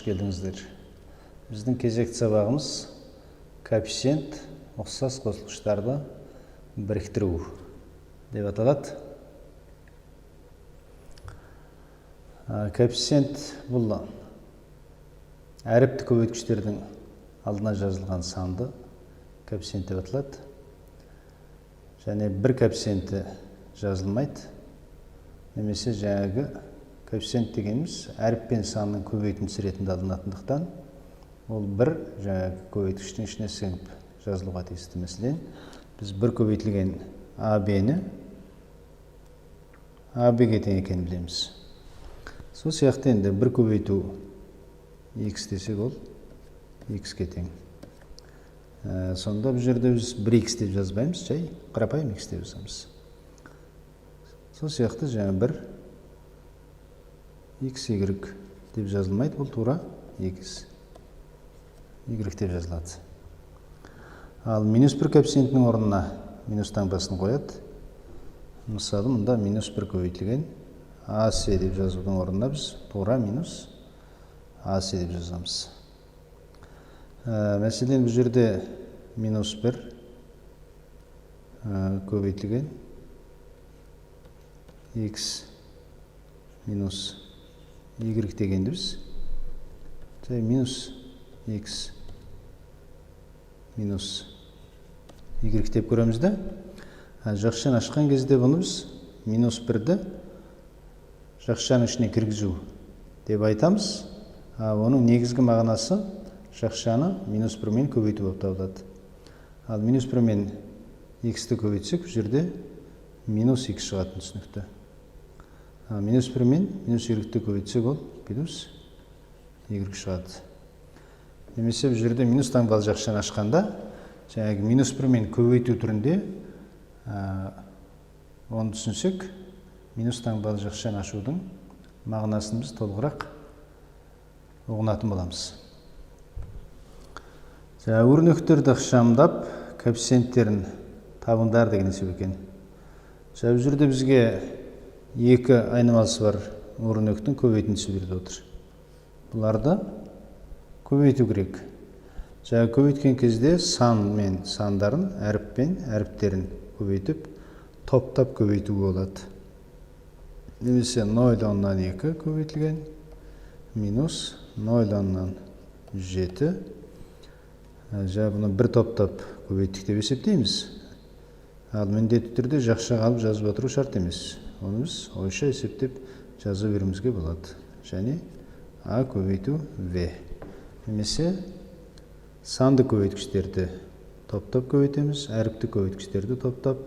келдіңіздер. Біздің кезекті сабағымыз коэффициент ұқсас қосылғыштарды біріктіру деп аталады. Коэффициент бұл әріпті көбейткіштердің алдына жазылған санды коэффициент деп аталады. Және бір коэффициенті жазылмайды. Немесе жаңағы коэффициент дегеніміз әріп пен санның көбейтіндісі ретінде алынатындықтан, ол бір жаңағы көбейткіштің ішіне сіңіп жазылуға тиісті. Мәселен, біз бір көбейтілген AB-ні AB-ге тең екенін білеміз. Сол сияқты енді бір көбейту x десек, ол x-ге тең. Сонда бұл жерде біз 1x деп жазбаймыз, жай қарапайым x деп жазамыз. Сол сияқты жаңа бір x, y деп жазылмайды, бұл тура x, y деп жазылады. Ал минус бір коэффициентінің орнына минус таңбасын қояды. Мысалы, мұнда минус бір көбейтілген AC деп жазудың орнына біз тура минус AC деп жазамыз. Мәселен, бұл жерде минус бір көбейтілген x минус y дегенді біз минус x минус y деп көреміз де. Жақшаны ашқан кезде бұны біз минус бірді жақшаның ішіне кіргізу деп айтамыз. Оның негізгі мағынасы жақшаны минус бірмен көбейту болып табылады. Ал минус бірмен x-ті көбейтсек, бұл жерде минус x шығатын түсінікті. Минус бірмен минус y-ті көбейтсек, ол плюс y шығады. Немесе бұл жерде минус таңбалы жақшаны ашқанда, жаңағы минус бірмен көбейту түрінде оны түсінсек, минус таңбалы жақшаны ашудың мағынасын біз толығырақ ұғынатын боламыз. Өрнектерді ықшамдап, коэффициенттерін табыңдар деген есеп екен. Бұл жерде бізге екі айнымалысы бар өрнектің көбейтіндісі беріліп отыр. Бұларды көбейту керек. Жаңа көбейткен кезде сан мен сандарын, әріп пен әріптерін көбейтіп, топтап көбейтуге болады. Немесе 0-нан 2 көбейтілген минус 0-нан 7. Жаңа бұны бір топтап көбейттік деп есептейміз. Ал міндетті түрде жақша қалып жазып отыру шарт емес. Оны біз ойша есептеп жазу беруімізге болады. Және А көбейту В. Немесе санды көбейткіштерді топтап көбейтеміз, әріпті көбейткіштерді топтап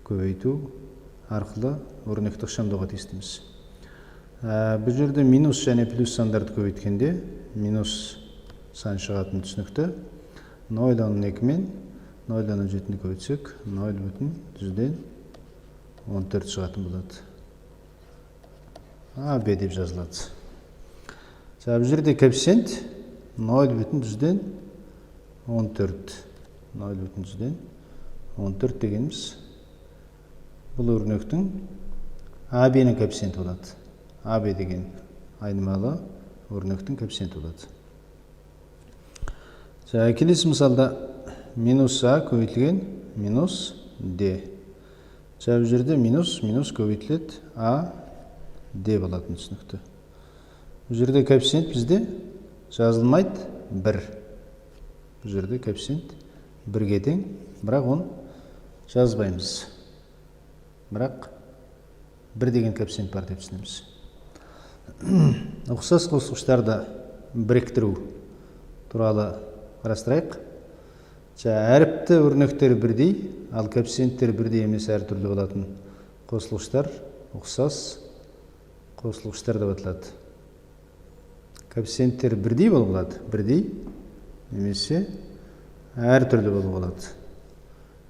көбейту арқылы өрнекті ықшамдауға тиістіміз. Бұл жерде минус және плюс сандарды көбейткенде минус сан шығатын түсінікті. 0-дан 2 мен 0-дан 7-ні көбейтсек, 0,14 шығатын болады. AB деп жазылады. Бұл жерде коэффициент 0,14. 0,14 дегеніміз бұл өрнектің AB-нің коэффициенті болады. AB деген айнымалы өрнектің коэффициенті болады. Келесі мысалда минус А көбейтілген минус D. Бұл жерде минус көбейтіледі А, D болатын түсінікті. Бұл жерде коэффициент бізде жазылмайды 1. Бұл жерде коэффициент 1-ге тең, бірақ оны жазбаймыз. Бірақ 1 деген коэффициент бар деп түсінеміз. Ұқсас қосылғыштарды біріктіру туралы қарастырайық. Әріпті өрнектері бірдей, ал коэффициенттері бірдей емес әртүрлі болатын қосылғыштар ұқсас қосылғыштар деп аталады. Коэффициенттері бірдей болып болады, бірдей немесе әртүрлі болып болады.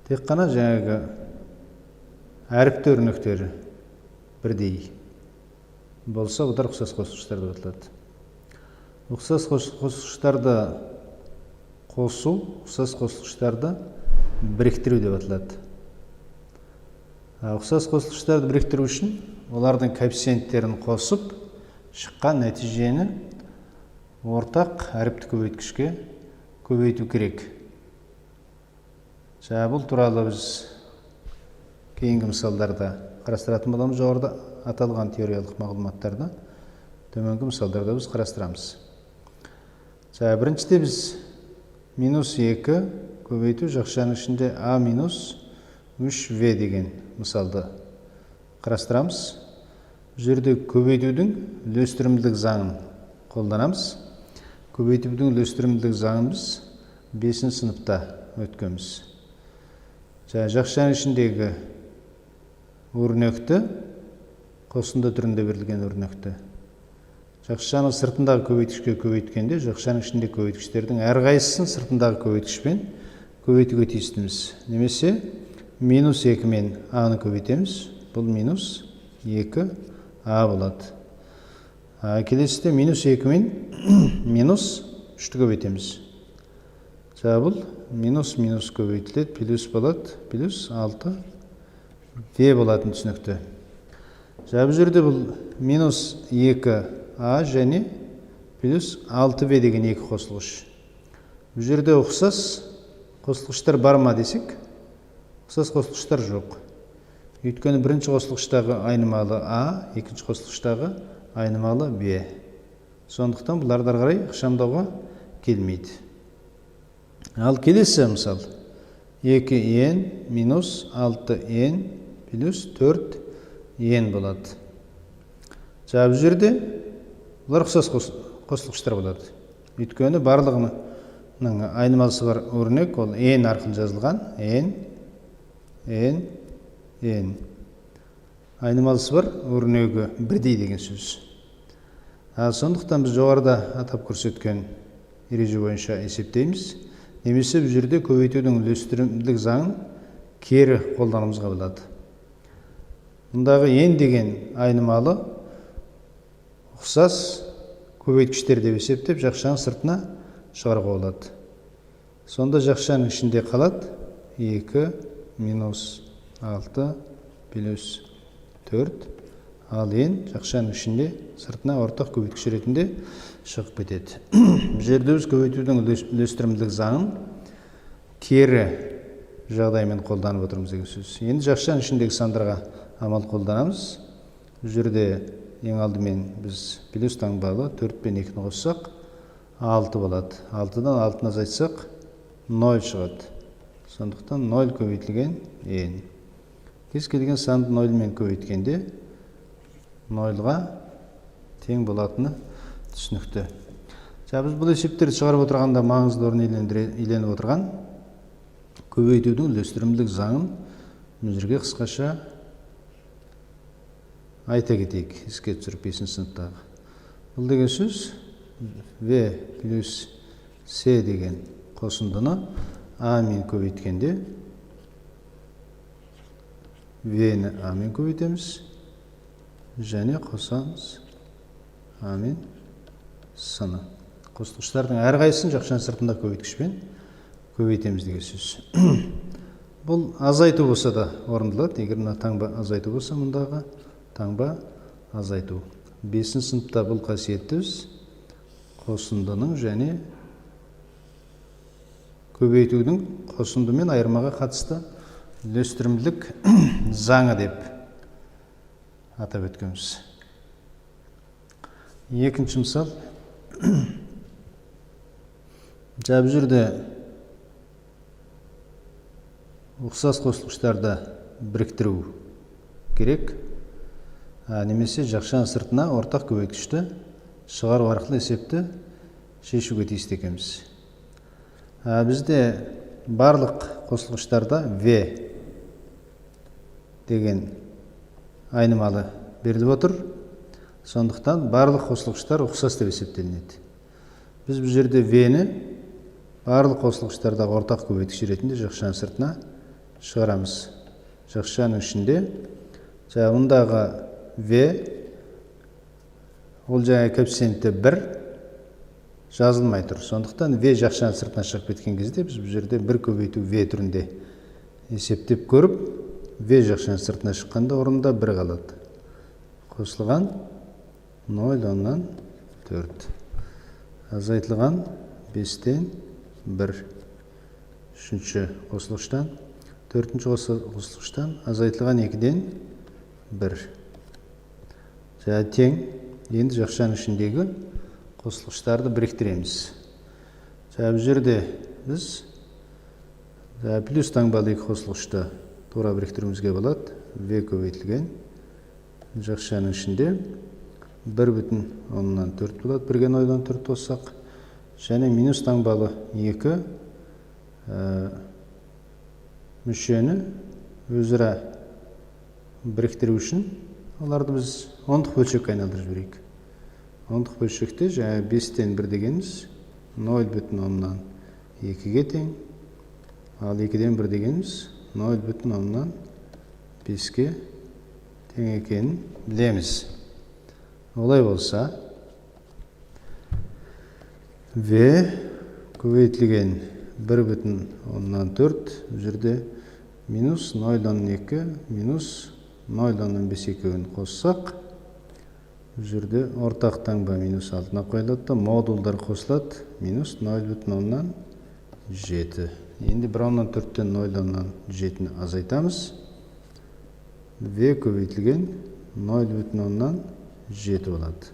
Тек қана жаңағы әріпті өрнектері бірдей болса, бұлар ұқсас қосылғыштар деп аталады. Ұқсас қосылғыштарды қосу, ұқсас қосылғыштарды біріктіру деп аталады. Ұқсас қосылғыштарды біріктіру үшін олардың коэффициенттерін қосып, шыққан нәтижені ортақ әріпті көбейткішке көбейту керек. Бұл туралы біз кейінгі мысалдарда қарастыратын боламыз. Жоғарыда аталған теориялық мағлұматтарда төменгі мысалдарда біз қарастырамыз. Біріншіде біз -2 көбейту жақшаның ішінде а минус 3v деген мысалды қарастырамыз. Бұл жерде көбейтудің үлестірімділік заңын қолданамыз. Көбейтудің үлестірімділік заңын біз 5 сыныпта өткенбіз. Жақшаның ішіндегі өрнекті, қосынды түрінде берілген өрнекті жақшаның сыртындағы көбейткішке көбейткенде, жақшаның ішінде көбейткіштердің әрқайсысын сыртындағы көбейткішпен көбейтуге тиістіміз. Немесе -2 мен а-ны көбейтеміз. Бұл -2а болады. Келесіде -2 мен -3-ті көбейтеміз. Бұл минус көбейтіледі, плюс болады, плюс 6v болатын түсінікті. Бұл жерде бұл -2а және плюс 6v деген екі қосылғыш. Бұл жерде ұқсас қосылғыштар бар ма десек, ұқсас қосылғыштар жоқ. Өйткені бірінші қосылғыштағы айнымалы а, екінші қосылғыштағы айнымалы б. Сондықтан бұларды ары қарай ықшамдауға келмейді. Ал келесі мысал 2n минус 6n плюс 4n болады. Бұл жерде бұлар ұқсас қосылғыштар болады. Өйткені барлығының айнымалысы бар өрнек, ол n арқылы жазылған. n айнымалысы бар өрнегі бірдей деген сөз. Сондықтан біз жоғарыда атап көрсеткен ереже бойынша есептейміз. Немесе бұл жерде көбейтудің үлестірімділік заңын кері қолдануымызға болады. Мұндағы n деген айнымалы ұқсас көбейткіштер деп есептеп, жақшаның сыртына шығаруға болады. Сонда жақшаның ішінде қалады 2 минус 6 плюс 4, ал n жақшаның ішінде сыртына ортақ көбейткіш ретінде шығып кетеді. Бұл жерде біз көбейтудің үлестірімділік заңын кері жағдаймен қолданып отырмыз деген сөз. Енді жақшаның ішіндегі сандарға амал қолданамыз. Бұл жерде ең алдымен біз плюс таңбалы 4 пен 2-ні қоссақ 6 болады. 6-дан 6-ны азайтсақ 0 шығады. Сондықтан 0 көбейтілген n. Кез келген санды 0 мен көбейткенде 0-ға тең болатыны түсінікті. Біз бұл есептерді шығарып отырғанда маңызды орын иеленіп отырған көбейтудің үлестірімділік заңын жерге қысқаша айта кетейік, еске түсіріп 5 сыныптағы. Бұл деген сөз v плюс с деген қосындыны а мен көбейткенде v-ні а мен көбейтеміз және қосамыз а мен с-ны. Қосылғыштардың әрқайсысын жақшаның сыртында көбейткішпен көбейтеміз деген сөз. Бұл азайту болса да орындалады. Егер мына таңба азайту болса, мұндағы таңба азайту. 5 сыныпта бұл қасиетті біз қосындының және көбейтудің қосынды мен айырмаға қатысты үлестірімділік заңы деп атап өткенбіз. Екінші мысал. Бұл жерде ұқсас қосылғыштарды біріктіру керек. Немесе жақшаның сыртына ортақ көбейткішті шығару арқылы есепті шешуге тиісті екенбіз. Бізде барлық қосылғыштарда v деген айнымалы беріліп отыр. Сондықтан барлық қосылғыштар ұқсас деп есептелінеді. Біз бұл жерде v-ні барлық қосылғыштардағы ортақ көбейткіш ретінде жақшаның сыртына шығарамыз. Жақшаның ішінде мұндағы v ол жаңа коэффициенті 1 жазылмай тұр. Сондықтан v жақшаның сыртына шығып кеткен кезде біз бұл жерде 1 көбейту v түрінде есептеп көріп, v жақшаның сыртына шыққанда орнында 1 қалады. Қосылған 0,4. азайтылған 5-тен 1. Үшінші қосылғыштан. Төртінші қосылғыштан азайтылған 2-ден 1. Тең. Енді жақшаның ішіндегі қосылғыштарды біріктіреміз. Бұл жерде біз плюс таңбалы 2 қосылғышты тура біріктіруімізге болады. В көбейтілген жақшаның ішінде 1,4 болады. Бірге 0-дан 4 қоссақ. Және минус таңбалы 2 мүшені өзіра біріктіру үшін оларды біз ондық бөлшекке айналдырып жіберейік. Ондық бөлшекте 5-тен 1 дегеніміз 0,2-ге тең, ал 2-ден 1 дегеніміз 0,5-ге тең екенін білеміз. Олай болса, В көбейтілген 1,4 жерде минус 0,2 минус 0,5 екеуін қоссақ, жерде ортақ таңба минус алтына қойылады, модулдар қосылады, минус 0,7. Енді 1,4-тен 0,7-ні азайтамыз. В көбейтілген 0,7 болады.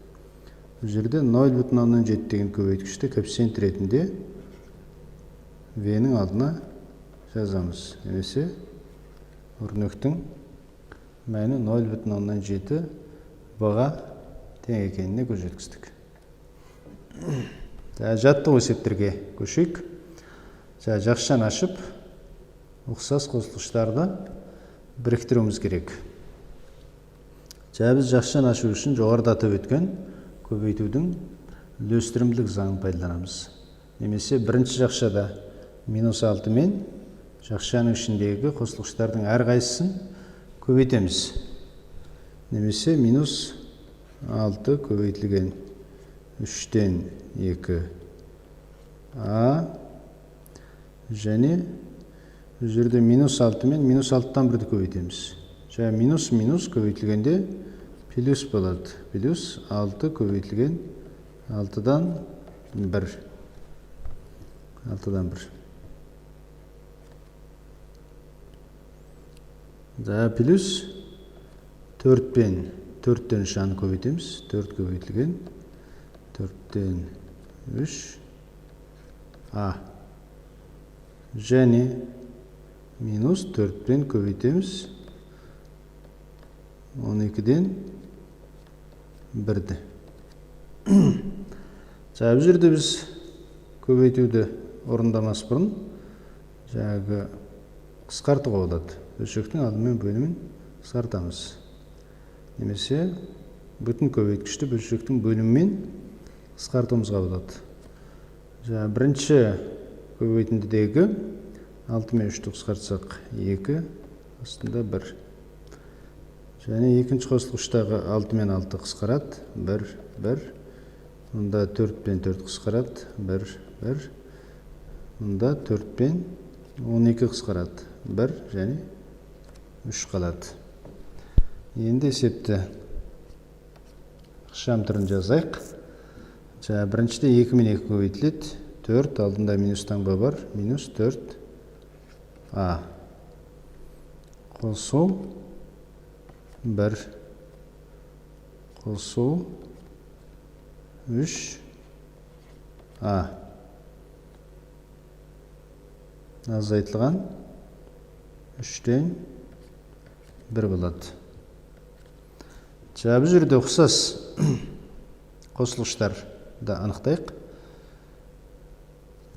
Жерде 0,7 деген көбейткішті коэффициент ретінде В-нің алдына жазамыз. Немесе өрнектің мәні 0,7 баға тең екеніне көз жеткіздік. Жаттығу есептерге көшейік. Жақшаны ашып, ұқсас қосылғыштарды біріктіруіміз керек. Біз жақшаны ашу үшін жоғарыда атап өткен көбейтудің үлестірімділік заңын пайдаланамыз. Немесе бірінші жақшада -6 мен жақшаның ішіндегі қосылғыштардың әрқайсысын көбейтеміз. Немесе -6 көбейтілген 3-тен 2 А және жерде -6 мен -6-тан 1-ді көбейтеміз. Минус көбейтілгенде плюс болады. Плюс 6 көбейтілген 6-дан 1. 6-дан 1. Плюс 4 пен 4-тен шаны көбейтеміз. 4 көбейтілген 4-тен 3 А. Және минус 4 пен көбейтеміз 12-ден 1-ді. Бұл жерде біз көбейтуді орындамас бұрын қысқартуға болады. Бөлшектің алдымен бөлімін қысқартамыз. Немесе бүтін көбейткішті бөлшектің бөлімімен қысқартуымызға болады. Бірінші көбейтіндідегі 6 мен 3-ті қысқартсақ 2, астында 1. Және екінші қосылғыштағы 6 мен 6 қысқарады, 1, 1. Мұнда 4 пен 4 қысқарады, 1, 1. Мұнда 4 пен 12 қысқарады, 1 және 3 қалады. Енді есепті ықшам түрін жазайық. Біріншіде 2 мен 2 көбейтіледі, 4, алдында минус таңба бар, минус 4 А. Қосу 1, қосу 3 А. Азайтылған 3-тен 1 болады. Бұл жерде ұқсас қосылғыштарды анықтайық.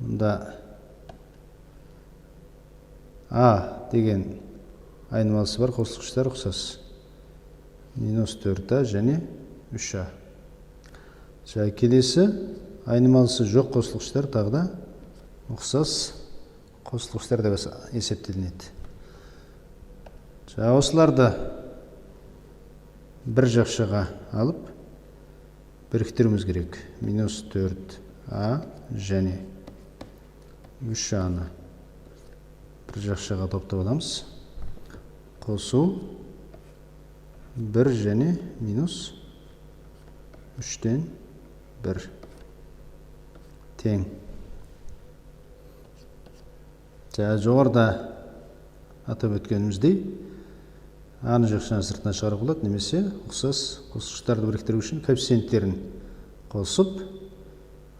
Мұнда А деген айнымалысы бар қосылғыштар ұқсас. Минус 4А және 3А. Келесі айнымалысы жоқ қосылғыштар тағда ұқсас қосылғыштар деп есептелінеді. Осыларды бір жақшаға алып біріктіруіміз керек. Минус 4А және 3Аны бір жақшаға топтап аламыз. Қосу 1 және минус 3-тен 1. тең. Жоғарыда атап өткеніміздей аны жақшаны сыртына шығарып болады, немесе ұқсас қосылғыштарды біріктіру үшін коэффициенттерін қосып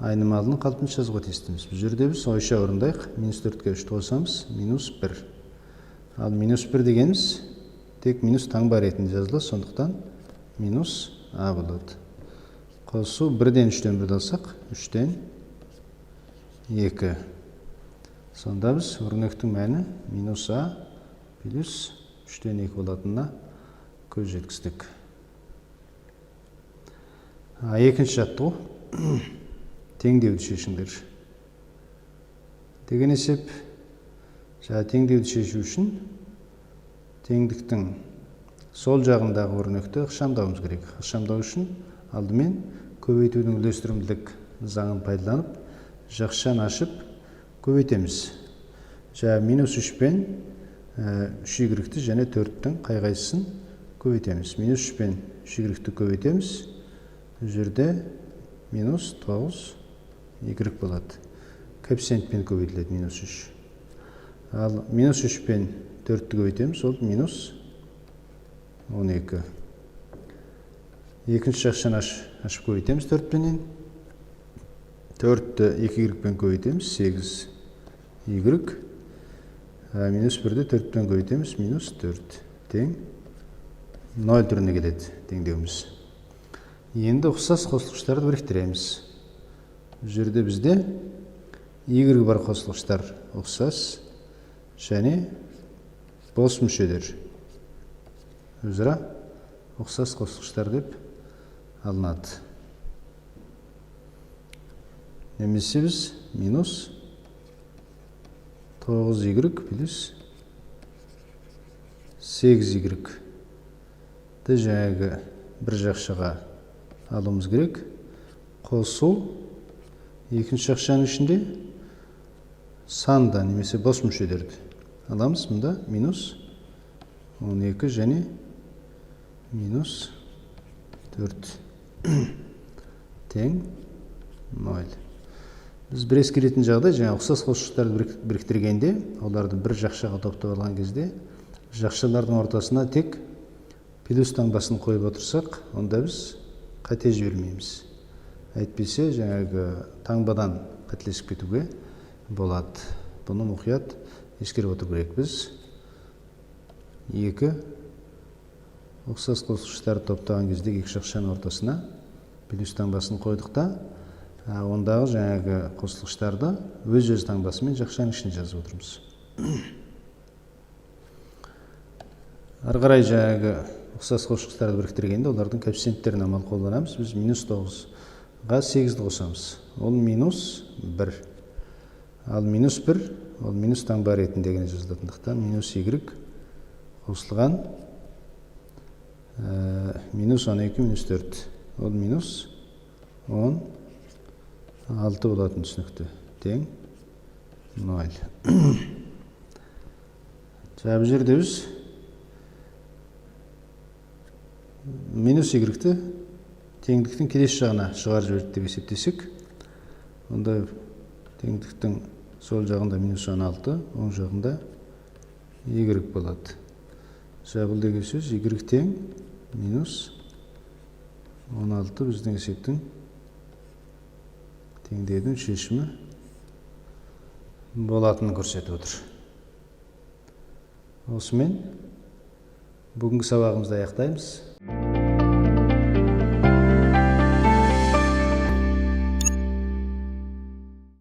айнымалының қалпын жазуға тиістіміз. Бұл жерде біз ойша орындайық. -4-ке 3 қосамыз, -1. Ал -1 дегеніміз тек минус таңба ретінде жазылады, сондықтан -а болады. Қосу 1-ден 3-тен 1 алсақ, 3-тен 2. Сонда біз өрнектің мәні -а плюс 3-тен 2 болатынына көз жеткіздік. Екінші жаттығу теңдеуді шешіңдер деген есеп. Теңдеуді шешу үшін теңдіктің сол жағындағы өрнекті ықшамдауымыз керек. Ықшамдау үшін алдымен көбейтудің үлестірімділік заңын пайдаланып, жақшаны ашып көбейтеміз. -3 пен 3y-ті және 4-тің қай-қайсысын көбейтеміз. -3 пен 3y-ті көбейтеміз. Бұл жерде -9y болады. Коэффициентпен көбейтіледі -3. Ал -3 пен 4-ті көбейтеміз, ол -12. Екінші жақшаны ашып көбейтеміз 4 пенен. 4-ті 2y пен көбейтеміз, 8y. -1-ді 4 пен көбейтеміз, -4. Тең 0 түріне келеді теңдеуіміз. Енді ұқсас қосылғыштарды біріктіреміз. Бұл жерде бізде y бар қосылғыштар ұқсас және бос мүшелер өзара ұқсас қосылғыштар деп алынады. Немесе біз -9y плюс 8y жаңағы бір жақшаға алуымыз керек. Қосу екінші жақшаның ішінде санда немесе бос мүшелерді аламыз. Мұнда -12 және -4 тең 0. Біз бір ескеретін жағдай, жаңа ұқсас қосылғыштарды біріктіргенде, оларды бір жақшаға топтап алған кезде, жақшалардың ортасына тек плюс таңбасын қойып отырсақ, онда біз қате жібермейміз. Әйтпесе, жаңағы таңбадан қателесіп кетуге болады. Бұны мұқият ескеріп отыру керек. Біз екі ұқсас қосылғыштарды топтаған кезде екі жақшаның ортасына плюс таңбасын қойдық та, ондағы жаңағы қосылғыштарды өз таңбасымен жақшаның ішіне жазып отырмыз. Ары қарай жаңағы ұқсас қосылғыштарды біріктіргенде олардың коэффициенттерін амал қолданамыз. Біз -9-ға 8-ді қосамыз. Ол -1. Ал -1 ол минус таңба ретіндегі жазылатындықтан -y қосылған -12 -4. Ол -16 болатын түсінікті. Тең 0. Бұл жерде біз -y-ті теңдіктің келесі жағына шығарып жіберді деп есептесек, онда теңдіктің сол жағында -16, оң жағында y болады. Бұл деген сөз y тең -16 біздің есептің теңдеудің шешімі болатынын көрсетіп отыр. Осымен бүгінгі сабағымызды аяқтаймыз.